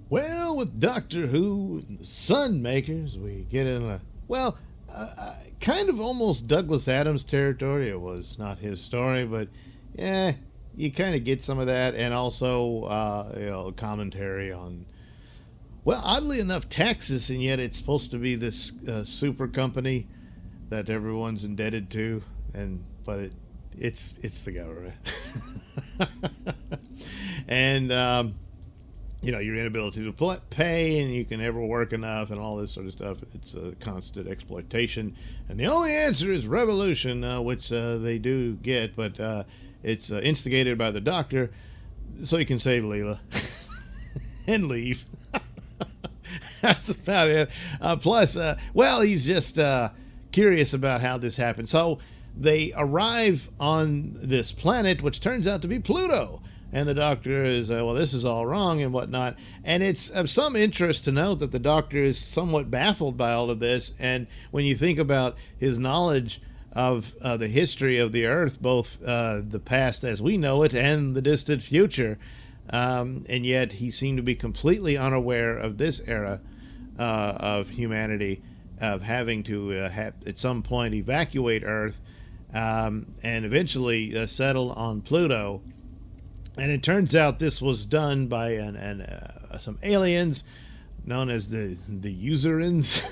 Well, with Doctor Who and the Sun Makers, we get in kind of almost Douglas Adams territory. It was not his story, but yeah, you kind of get some of that, and also commentary on, well, oddly enough, Texas, and yet it's supposed to be this super company that everyone's indebted to, but it's the government, and your inability to pay, and you can never work enough, and all this sort of stuff. It's a constant exploitation, and the only answer is revolution, which they do get, but it's instigated by the Doctor, so he can save Leela and leave. That's about it. Plus, he's just curious about how this happened. So they arrive on this planet, which turns out to be Pluto. And the Doctor is, this is all wrong and whatnot. And it's of some interest to note that the Doctor is somewhat baffled by all of this. And when you think about his knowledge of the history of the Earth, both the past as we know it and the distant future, and yet he seemed to be completely unaware of this era of humanity, of having to at some point evacuate Earth and eventually settle on Pluto. And it turns out this was done by some aliens known as the Userins.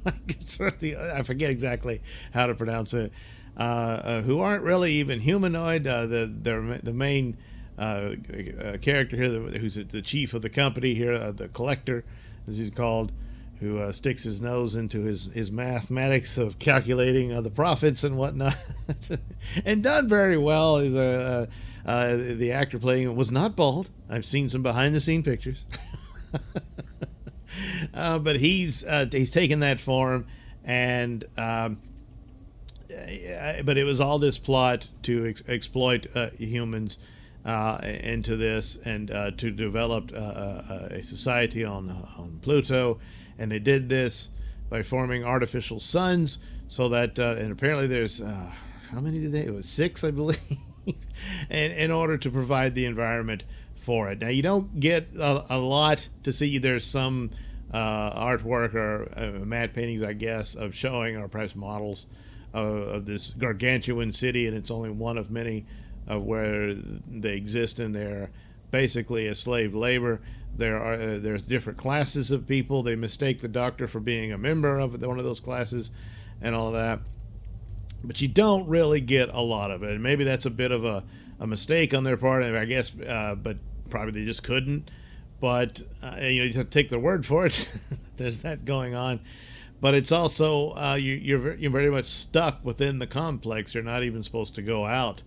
I forget exactly how to pronounce it. Who aren't really even humanoid. The main character here, who's the chief of the company here, the Collector, as he's called, who sticks his nose into his mathematics of calculating the profits and whatnot, and done very well. Is the actor playing it was not bald. I've seen some behind-the-scene pictures. But he's taken that form, and but it was all this plot to exploit humans into this, and to develop a society on Pluto. And they did this by forming artificial suns, so that and apparently there's how many did they? It was 6, I believe. And in order to provide the environment for it. Now, you don't get a lot to see. There's some artwork or matte paintings, I guess, of showing, or perhaps models of this gargantuan city, and it's only one of many of where they exist, and they're basically a slave labor. There's different classes of people. They mistake the Doctor for being a member of one of those classes and all of that. But you don't really get a lot of it. And maybe that's a bit of a mistake on their part, I guess, but probably they just couldn't. But, you have to take their word for it. There's that going on. But it's also, you're very much stuck within the complex. You're not even supposed to go out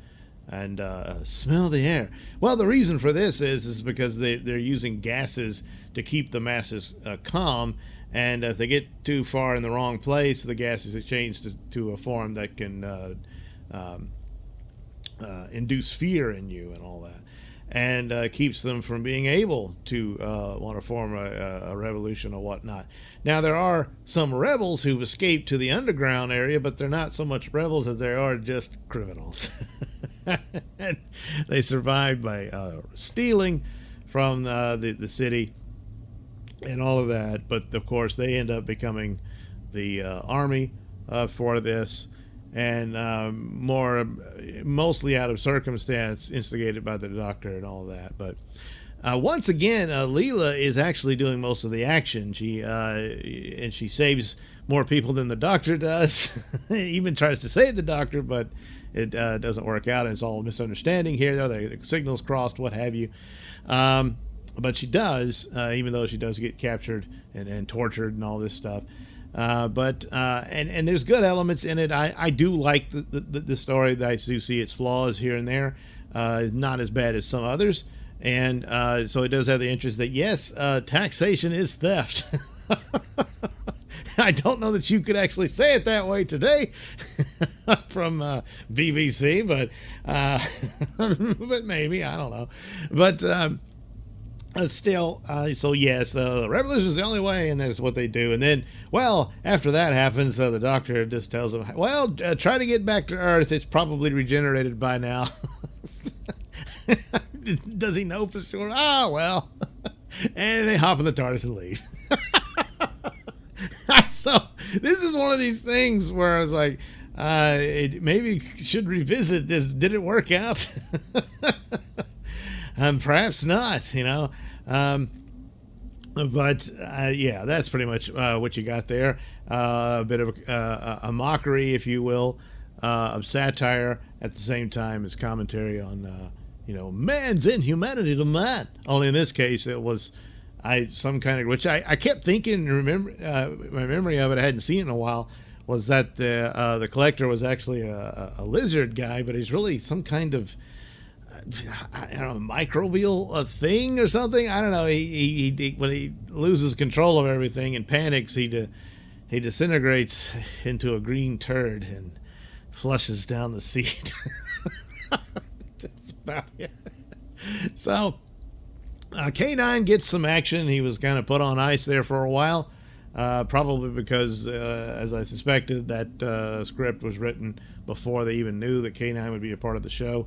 and smell the air. Well, the reason for this is because they're using gases to keep the masses calm. And if they get too far in the wrong place, the gases are changed to a form that can induce fear in you and all that, and keeps them from being able to want to form a revolution or whatnot. Now, there are some rebels who've escaped to the underground area, but they're not so much rebels as they are just criminals. And they survived by stealing from the city and all of that, but of course they end up becoming the army for this, and mostly out of circumstance, instigated by the Doctor and all of that. But once again, Leela is actually doing most of the action. She saves more people than the Doctor does. Even tries to save the Doctor, but it doesn't work out. It's all misunderstanding here. The signals crossed, what have you. But she does, even though she does get captured and tortured and all this stuff. But there's good elements in it. I do like the story. I do see its flaws here and there. Not as bad as some others. And so it does have the interest that, yes, taxation is theft. I don't know that you could actually say it that way today from BBC, but but maybe, I don't know. But still, so yes, the revolution is the only way, and that's what they do. And then, well, after that happens, the Doctor just tells them, well, try to get back to Earth. It's probably regenerated by now. Does he know for sure? Ah, well. And they hop in the TARDIS and leave. So this is one of these things where I was like, maybe should revisit this. Did it work out? Perhaps not, but yeah, that's pretty much what you got there. A bit of a mockery, if you will, of satire at the same time as commentary on, man's inhumanity to man. Only in this case, it was some kind of, which I kept thinking, remember, my memory of it, I hadn't seen it in a while, was that the collector was actually a lizard guy, but he's really some kind of, I don't know, microbial thing or something. I don't know. He when he loses control of everything and panics, he disintegrates into a green turd and flushes down the seat. That's about it. So K9 gets some action. He was kind of put on ice there for a while, probably because, as I suspected, that script was written before they even knew that K9 would be a part of the show.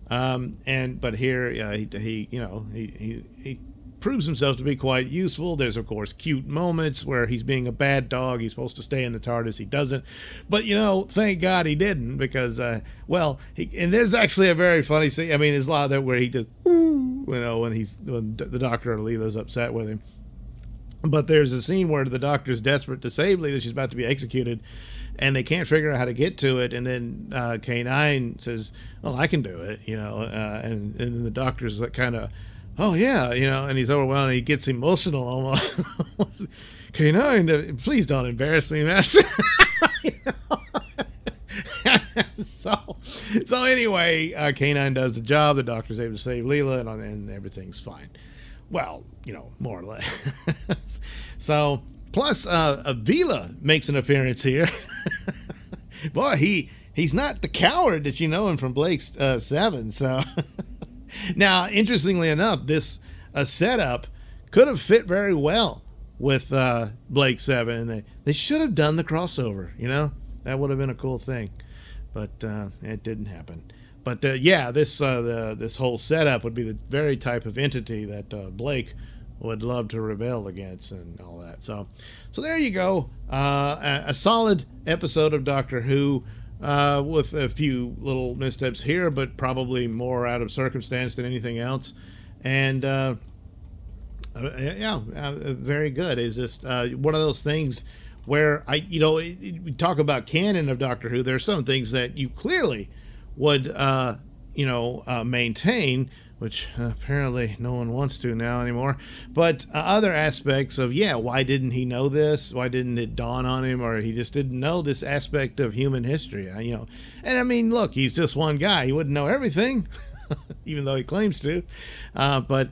But here he proves himself to be quite useful. There's of course cute moments where he's being a bad dog. He's supposed to stay in the TARDIS. He doesn't. But thank God he didn't, because and there's actually a very funny scene. I mean, there's a lot of that where he just when the Doctor or Leela's upset with him. But there's a scene where the Doctor's desperate to save Leela. She's about to be executed, and they can't figure out how to get to it. And then K9 says, "Well, I can do it," and then the Doctor's like kind of, "Oh yeah," and he's overwhelmed. And he gets emotional almost. K9, please don't embarrass me, Master. So anyway, K9 does the job. The Doctor's able to save Leela, and everything's fine. Well, more or less. So, plus, Vila makes an appearance here. Boy, he's not the coward that you know him from Blake's 7. So, now, interestingly enough, this setup could have fit very well with Blake 7, and they should have done the crossover. That would have been a cool thing, but it didn't happen. But this whole setup would be the very type of entity that Blake would love to rebel against and all that. So there you go. A solid episode of Doctor Who, with a few little missteps here, but probably more out of circumstance than anything else. And very good. It's just one of those things where we talk about canon of Doctor Who. There are some things that you clearly would maintain, which apparently no one wants to now anymore, but other aspects of why didn't he know this, why didn't it dawn on him, or he just didn't know this aspect of human history, and I mean, look, he's just one guy, he wouldn't know everything. Even though he claims to, but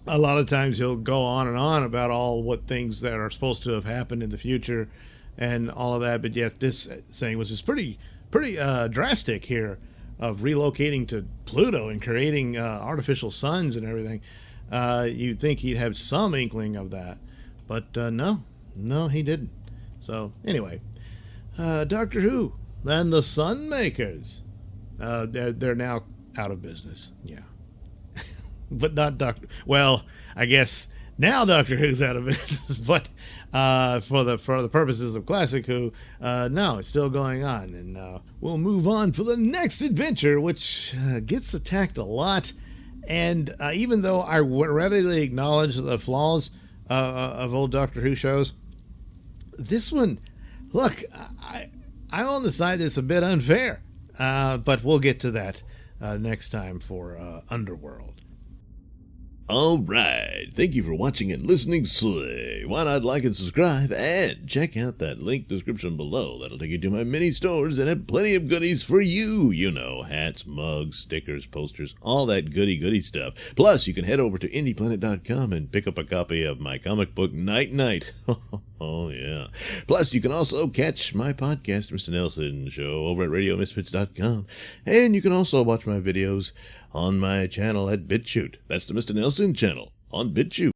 a lot of times he'll go on and on about all what things that are supposed to have happened in the future and all of that, but yet this thing was just pretty drastic here, of relocating to Pluto and creating artificial suns and everything. You'd think he'd have some inkling of that, but no, he didn't. So anyway, Doctor Who and the Sun Makers, they're now out of business. Yeah. But not Doctor. Well, I guess now Doctor Who's out of business, but for the purposes of Classic Who, no, it's still going on, and we'll move on for the next adventure, which gets attacked a lot. And even though I readily acknowledge the flaws of old Doctor Who shows, this one, look, I'm on the side that's a bit unfair, but we'll get to that next time for Underworld. Alright, thank you for watching and listening. Why not like and subscribe, and check out that link description below. That'll take you to my mini stores and have plenty of goodies for you. Hats, mugs, stickers, posters, all that goody stuff. Plus, you can head over to indieplanet.com and pick up a copy of my comic book Night Night. Oh, yeah. Plus, you can also catch my podcast, Mr Nailsin Show, over at RadioMisfits.com. And you can also watch my videos on my channel at BitChute. That's the Mr Nailsin channel on BitChute.